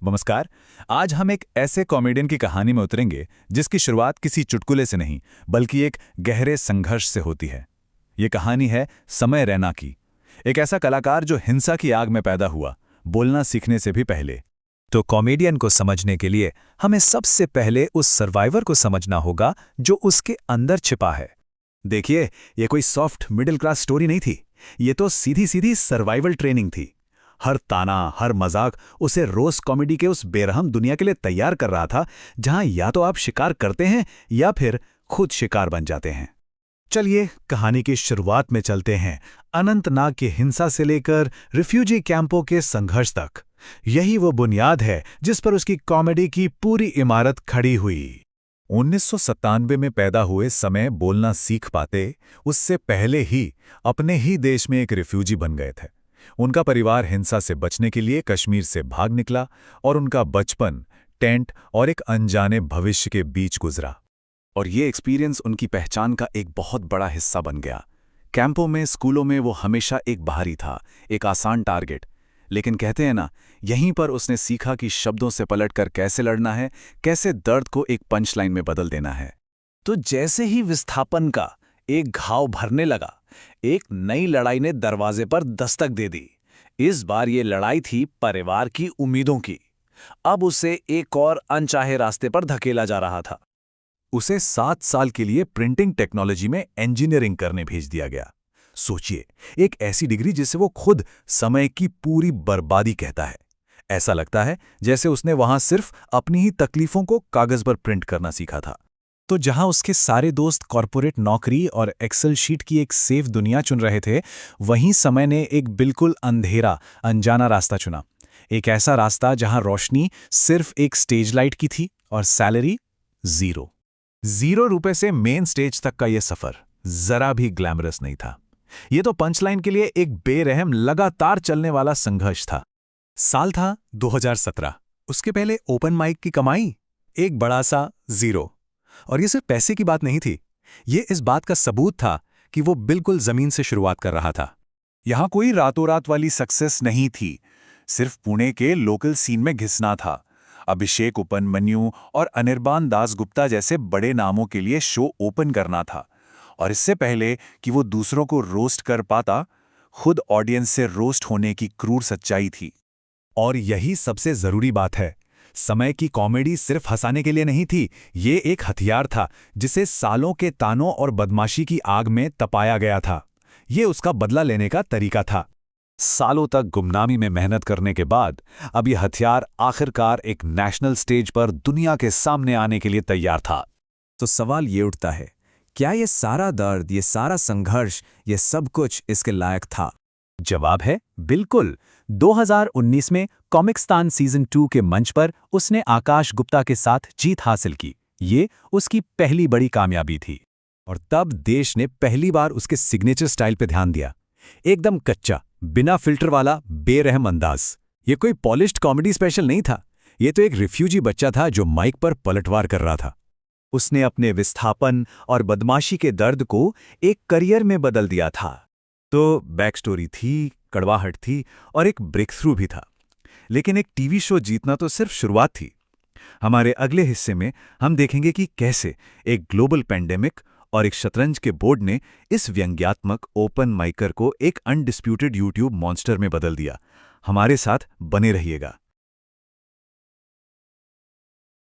नमस्कार। आज हम एक ऐसे कॉमेडियन की कहानी में उतरेंगे जिसकी शुरुआत किसी चुटकुले से नहीं बल्कि एक गहरे संघर्ष से होती है। ये कहानी है समय रैना की। एक ऐसा कलाकार जो हिंसा की आग में पैदा हुआ, बोलना सीखने से भी पहले। तो कॉमेडियन को समझने के लिए हमें सबसे पहले उस सर्वाइवर को समझना होगा जो उसके अंदर छिपा है। देखिए, ये कोई सॉफ्ट मिडिल क्लास स्टोरी नहीं थी। ये तो सीधी सीधी सर्वाइवल ट्रेनिंग थी। हर ताना, हर मजाक उसे रोस्ट कॉमेडी के उस बेरहम दुनिया के लिए तैयार कर रहा था जहां या तो आप शिकार करते हैं या फिर खुद शिकार बन जाते हैं। चलिए कहानी की शुरुआत में चलते हैं, अनंतनाग की हिंसा से लेकर रिफ्यूजी कैंपों के संघर्ष तक। यही वो बुनियाद है जिस पर उसकी कॉमेडी की पूरी इमारत खड़ी हुई। 1997 में पैदा हुए समय बोलना सीख पाते, उससे पहले ही अपने ही देश में एक रिफ्यूजी बन गए थे। उनका परिवार हिंसा से बचने के लिए कश्मीर से भाग निकला और उनका बचपन टेंट और एक अनजाने भविष्य के बीच गुजरा। और ये एक्सपीरियंस उनकी पहचान का एक बहुत बड़ा हिस्सा बन गया। कैंपों में, स्कूलों में वो हमेशा एक बाहरी था, एक आसान टारगेट। लेकिन कहते हैं ना, यहीं पर उसने सीखा कि शब्दों से पलटकर कैसे लड़ना है, कैसे दर्द को एक पंचलाइन में बदल देना है। तो जैसे ही विस्थापन का एक घाव भरने लगा, एक नई लड़ाई ने दरवाजे पर दस्तक दे दी। इस बार ये लड़ाई थी परिवार की उम्मीदों की। अब उसे एक और अनचाहे रास्ते पर धकेला जा रहा था। उसे 7 साल के लिए प्रिंटिंग टेक्नोलॉजी में इंजीनियरिंग करने भेज दिया गया। सोचिए, एक ऐसी डिग्री जिसे वो खुद समय की पूरी बर्बादी कहता है। ऐसा लगता है जैसे उसने वहां सिर्फ अपनी ही तकलीफों को कागज पर प्रिंट करना सीखा था। तो जहां उसके सारे दोस्त कॉर्पोरेट नौकरी और एक्सेल शीट की एक सेफ दुनिया चुन रहे थे, वहीं समय ने एक बिल्कुल अंधेरा, अनजाना रास्ता चुना। एक ऐसा रास्ता जहां रोशनी सिर्फ एक स्टेज लाइट की थी और सैलरी ₹0 से मेन स्टेज तक का यह सफर जरा भी ग्लैमरस नहीं था। यह तो पंचलाइन के लिए एक बेरहम, लगातार चलने वाला संघर्ष था। साल था 2017। उसके पहले ओपन माइक की कमाई एक बड़ा सा जीरो। और ये सिर्फ पैसे की बात नहीं थी, ये इस बात का सबूत था कि वो बिल्कुल जमीन से शुरुआत कर रहा था। यहां कोई रातों रात वाली सक्सेस नहीं थी, सिर्फ पुणे के लोकल सीन में घिसना था। अभिषेक उपमन्यु और अनिर्बान दास गुप्ता जैसे बड़े नामों के लिए शो ओपन करना था। और इससे पहले कि वो दूसरों को रोस्ट कर पाता, खुद ऑडियंस से रोस्ट होने की क्रूर सच्चाई थी। और यही सबसे जरूरी बात है, समय की कॉमेडी सिर्फ हंसाने के लिए नहीं थी, ये एक हथियार था जिसे सालों के तानों और बदमाशी की आग में तपाया गया था। ये उसका बदला लेने का तरीका था। सालों तक गुमनामी में मेहनत करने के बाद अब यह हथियार आखिरकार एक नेशनल स्टेज पर दुनिया के सामने आने के लिए तैयार था। तो सवाल ये उठता है, क्या ये सारा दर्द, ये सारा संघर्ष, ये सब कुछ इसके लायक था? जवाब है बिल्कुल। 2019 में कॉमिक्स्तान सीजन 2 के मंच पर उसने आकाश गुप्ता के साथ जीत हासिल की। ये उसकी पहली बड़ी कामयाबी थी। और तब देश ने पहली बार उसके सिग्नेचर स्टाइल पे ध्यान दिया। एकदम कच्चा, बिना फिल्टर वाला बेरहम अंदाज। ये कोई पॉलिश्ड कॉमेडी स्पेशल नहीं था, ये तो एक रिफ्यूजी बच्चा था जो माइक पर पलटवार कर रहा था। उसने अपने विस्थापन और बदमाशी के दर्द को एक करियर में बदल दिया था। तो बैक स्टोरी थी, कड़वाहट थी और एक ब्रेक थ्रू भी था। लेकिन एक टीवी शो जीतना तो सिर्फ शुरुआत थी। हमारे अगले हिस्से में हम देखेंगे कि कैसे एक ग्लोबल पेंडेमिक और एक शतरंज के बोर्ड ने इस व्यंग्यात्मक ओपन माइकर को एक अनडिस्प्यूटेड यूट्यूब मॉन्स्टर में बदल दिया। हमारे साथ बने रहिएगा।